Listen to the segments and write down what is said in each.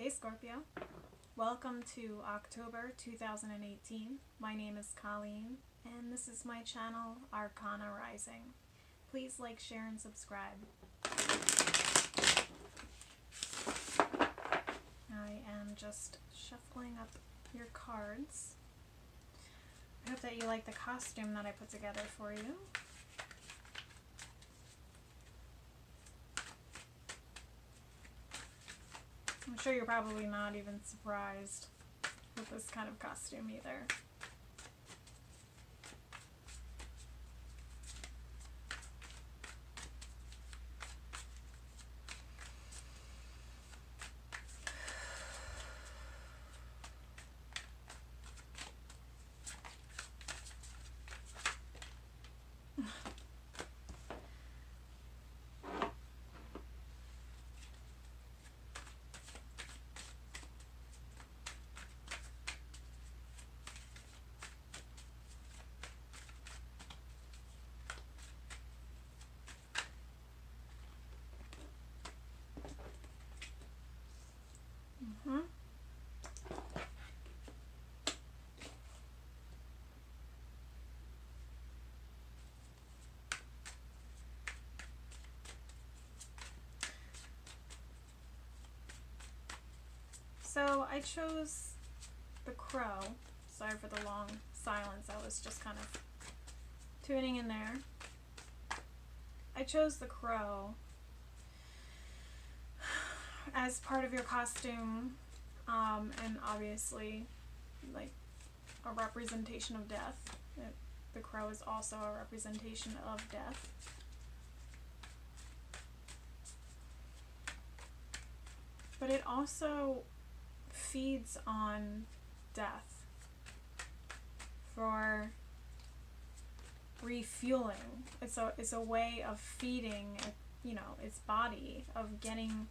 Hey Scorpio, welcome to October 2018. My name is Colleen, and this is my channel, Arcana Rising. Please like, share, and subscribe. I am just shuffling up your cards. I hope that you like the costume that I put together for you. I'm sure you're probably not even surprised with this kind of costume either. So I chose the crow. Sorry for the long silence. I was just kind of tuning in there. I chose the crow as part of your costume, and obviously like a representation of death. The crow is also a representation of death. But it also feeds on death for refueling. It's a way of feeding, its body, of getting,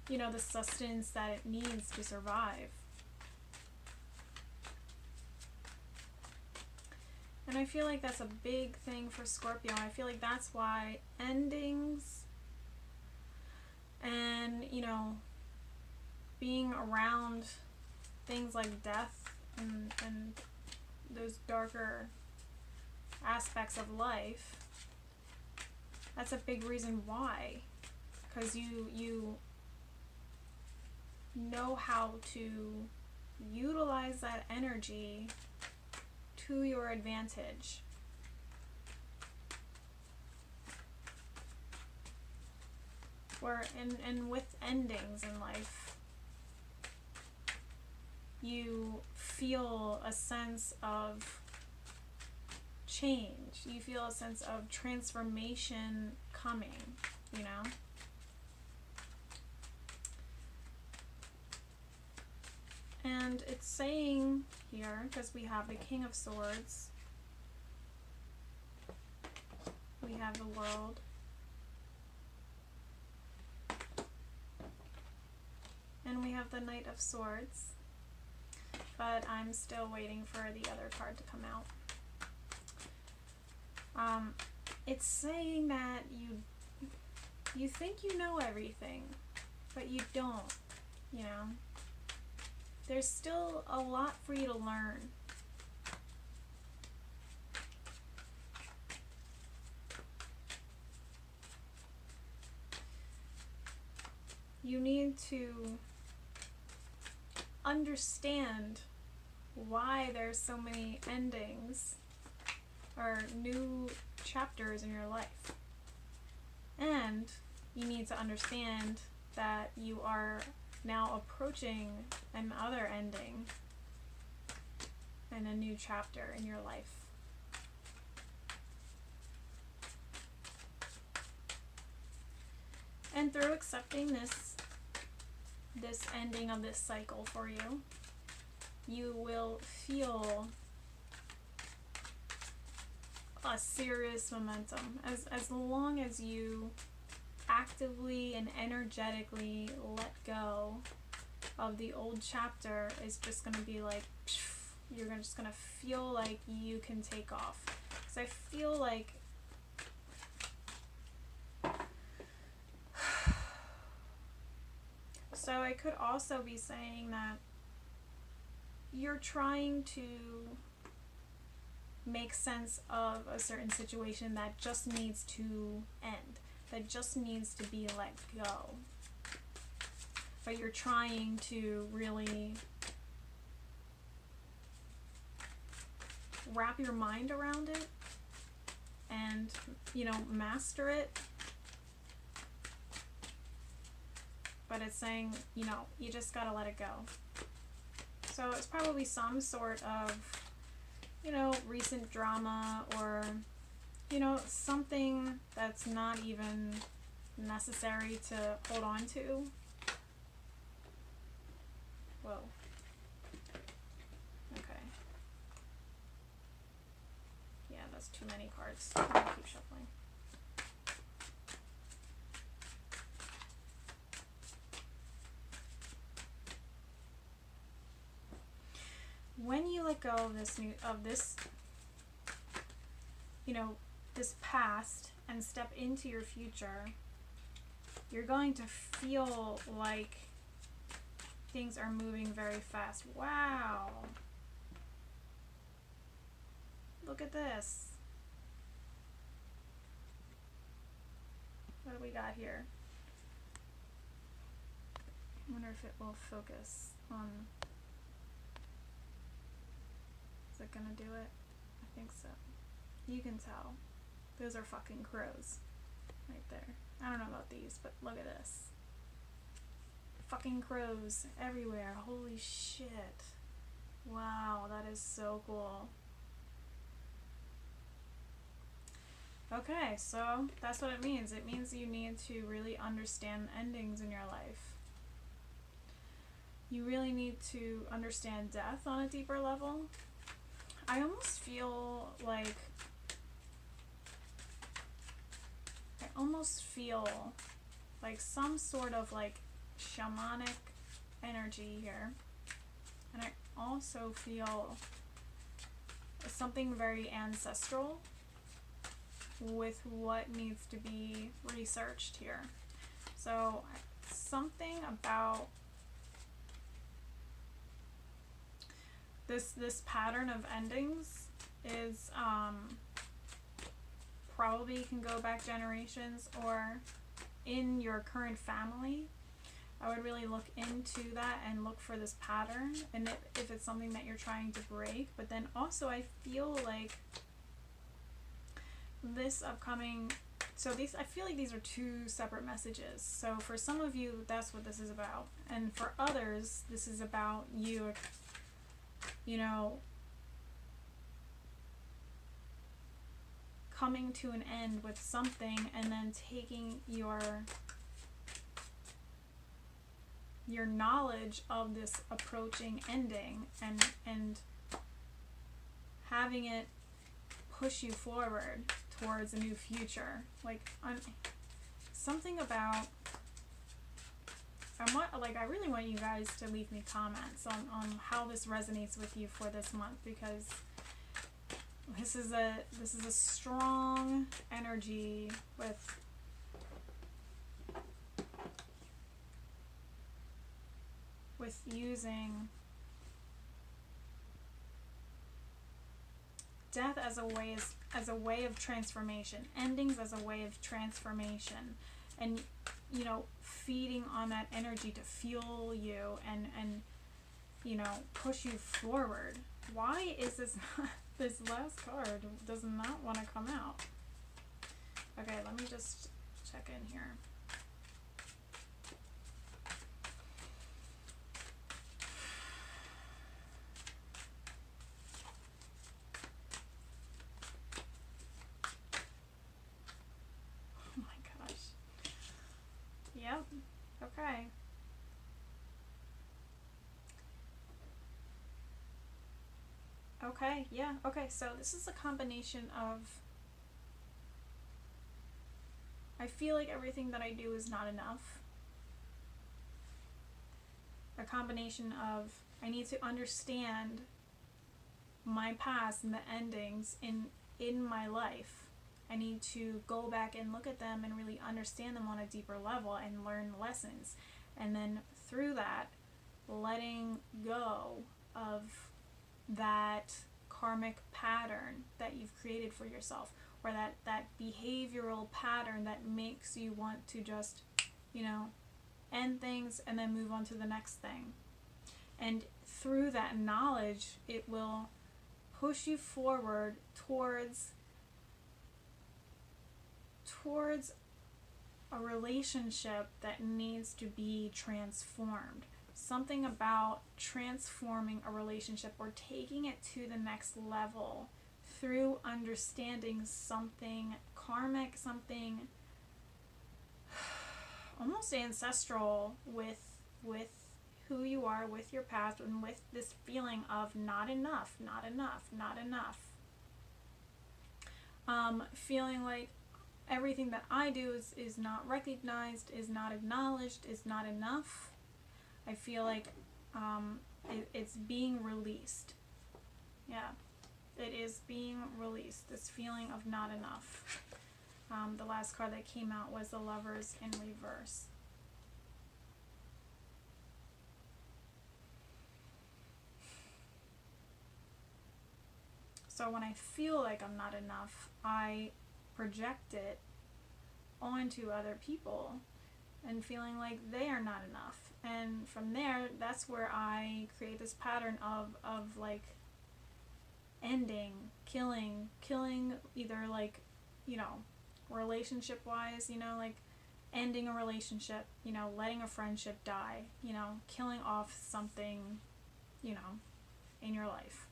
the sustenance that it needs to survive. And I feel like that's a big thing for Scorpio. I feel like that's why endings and, being around things like death and those darker aspects of life, that's a big reason why. Because you know how to utilize that energy to your advantage. And with endings in life, you feel a sense of change. You feel a sense of transformation coming, And it's saying here, because we have the King of Swords, we have the World, and we have the Knight of Swords, but I'm still waiting for the other card to come out. It's saying that you think you know everything, but you don't, There's still a lot for you to learn. You need to understand why there's so many endings or new chapters in your life. And you need to understand that you are now approaching another ending and a new chapter in your life. And through accepting this ending of this cycle for you, you will feel a serious momentum. As long as you actively and energetically let go of the old chapter, is just going to be like, you're just going to feel like you can take off. Because I feel like So it could also be saying that you're trying to make sense of a certain situation that just needs to end, that just needs to be let go. But you're trying to really wrap your mind around it and, you know, master it. But it's saying, you know, you just gotta let it go. So it's probably some sort of, you know, recent drama, or, you know, something that's not even necessary to hold on to. Whoa. Okay. Yeah, that's too many cards. I'm gonna keep shuffling. When you let go of this you know, this past and step into your future, you're going to feel like things are moving very fast. Wow. Look at this. What do we got here? I wonder if it will focus on... Is it gonna do it? I think so. You can tell. Those are fucking crows. Right there. I don't know about these, but look at this. Fucking crows everywhere. Holy shit. Wow, that is so cool. Okay, so that's what it means. It means you need to really understand endings in your life. You really need to understand death on a deeper level. I almost feel like some sort of like shamanic energy here. And I also feel something very ancestral with what needs to be researched here. So something about this pattern of endings is probably can go back generations, or in your current family. I would really look into that and look for this pattern, and if it's something that you're trying to break. But then also I feel like this upcoming, so I feel like these are two separate messages. So for some of you, that's what this is about, and for others, this is about you, you know, coming to an end with something, and then taking your knowledge of this approaching ending and having it push you forward towards a new future. Like, something about, I really want you guys to leave me comments on how this resonates with you for this month, because this is a strong energy with using death as a way of transformation, endings as a way of transformation, and, you know, feeding on that energy to fuel you and you know, push you forward. Why is this not, this last card does not want to come out? Okay, let me just check in here. Oh my gosh. Yep. Okay. Okay, yeah, okay, so this is a combination of, I feel like everything that I do is not enough. A combination of, I need to understand my past and the endings in my life. I need to go back and look at them and really understand them on a deeper level and learn lessons. And then through that, letting go of that karmic pattern that you've created for yourself, or that behavioral pattern that makes you want to just, end things and then move on to the next thing. And through that knowledge, it will push you forward towards a relationship that needs to be transformed. Something about transforming a relationship or taking it to the next level through understanding something karmic, something almost ancestral with who you are, with your past, and with this feeling of not enough. Feeling like everything that I do is not recognized, is not acknowledged, is not enough. I feel like it's being released. Yeah, it is being released. This feeling of not enough. The last card that came out was the Lovers in reverse. So when I feel like I'm not enough, I project it onto other people and feeling like they are not enough. And from there, that's where I create this pattern of like ending, killing either like, relationship wise, like ending a relationship, letting a friendship die, killing off something, in your life.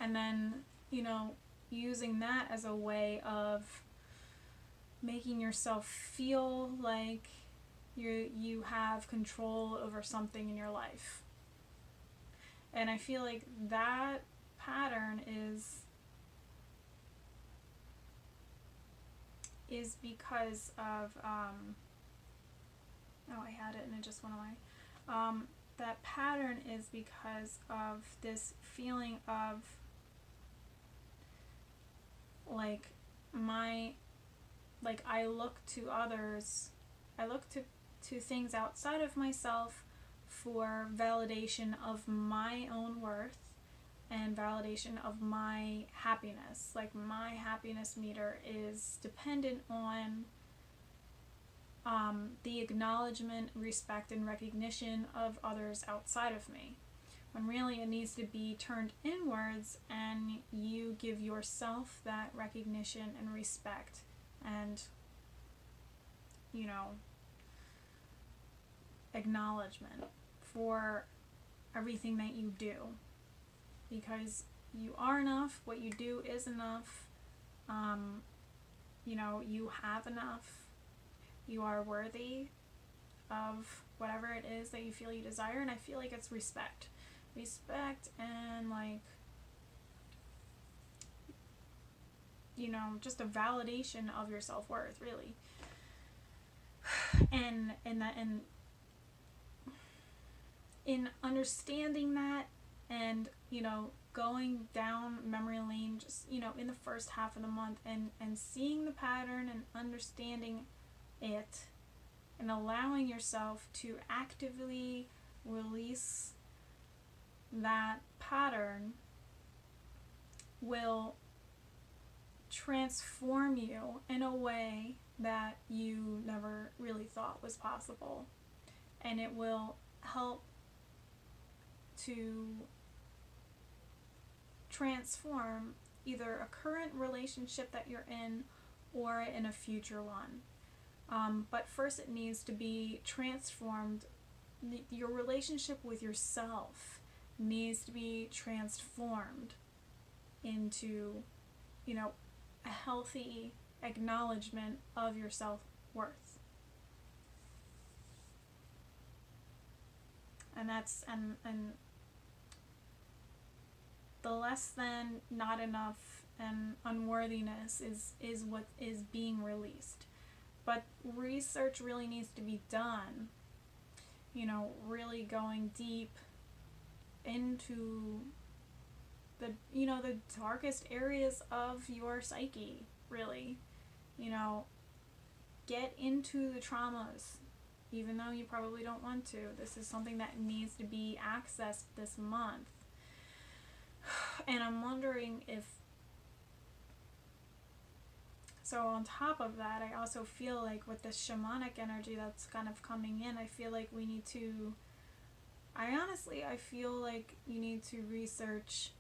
And then, using that as a way of making yourself feel like you have control over something in your life. And I feel like that pattern is because of I had it and it just went away. That pattern is because of this feeling of I look to others, I look to things outside of myself for validation of my own worth and validation of my happiness. Like, my happiness meter is dependent on the acknowledgement, respect, and recognition of others outside of me. When really it needs to be turned inwards and you give yourself that recognition and respect and, acknowledgement for everything that you do. Because you are enough, what you do is enough, you have enough, you are worthy of whatever it is that you feel you desire. And I feel like it's respect and just a validation of your self-worth, really. And in understanding that and going down memory lane just in the first half of the month and seeing the pattern and understanding it and allowing yourself to actively release that pattern will transform you in a way that you never really thought was possible. And it will help to transform either a current relationship that you're in or in a future one. But first it needs to be transformed. Your relationship with yourself needs to be transformed into, a healthy acknowledgement of your self-worth. And that's, and the less than, not enough, and unworthiness is what is being released. But research really needs to be done, really going deep into the darkest areas of your psyche, really. Get into the traumas, even though you probably don't want to. This is something that needs to be accessed this month. And I'm wondering if, so on top of that, I also feel like with the shamanic energy that's kind of coming in, I feel like we need to, I feel like you need to research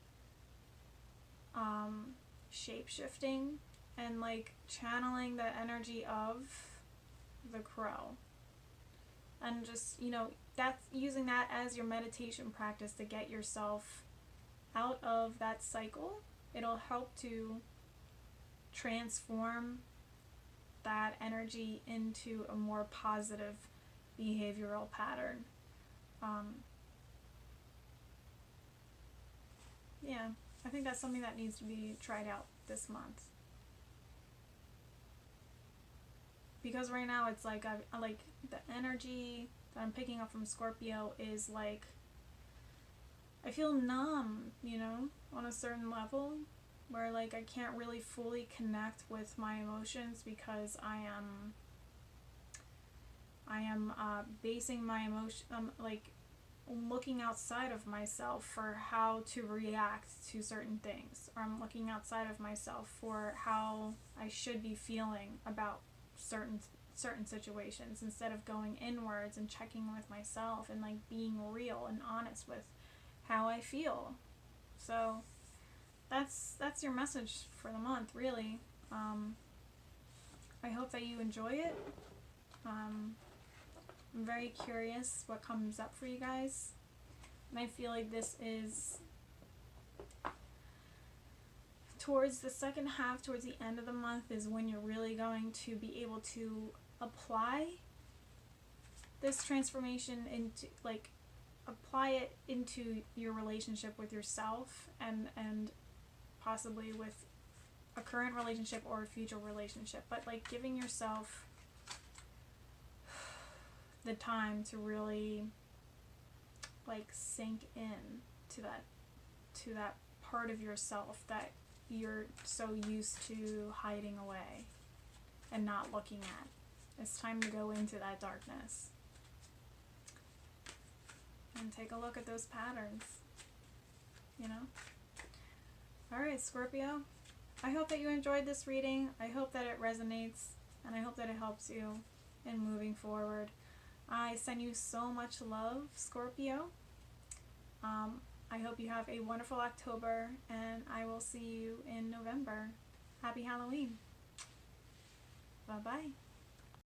shape-shifting and like channeling the energy of the crow. And just, you know, that's using that as your meditation practice to get yourself out of that cycle. It'll help to transform that energy into a more positive behavioral pattern. Yeah, I think that's something that needs to be tried out this month. Because right now it's like, I like the energy that I'm picking up from Scorpio is like, I feel numb, you know, on a certain level, where like I can't really fully connect with my emotions because I am basing my emotion, like looking outside of myself for how to react to certain things, or I'm looking outside of myself for how I should be feeling about certain situations, instead of going inwards and checking with myself and like being real and honest with how I feel. So that's your message for the month, really. I hope that you enjoy it. I'm very curious what comes up for you guys, and I feel like this is towards the second half, towards the end of the month, is when you're really going to be able to apply this transformation into, like, apply it into your relationship with yourself and possibly with a current relationship or a future relationship, but like giving yourself the time to really like sink in to that part of yourself that you're so used to hiding away and not looking at. It's time to go into that darkness and take a look at those patterns, you know? Alright, Scorpio, I hope that you enjoyed this reading. I hope that it resonates, and I hope that it helps you in moving forward. I send you so much love, Scorpio. I hope you have a wonderful October, and I will see you in November. Happy Halloween. Bye-bye.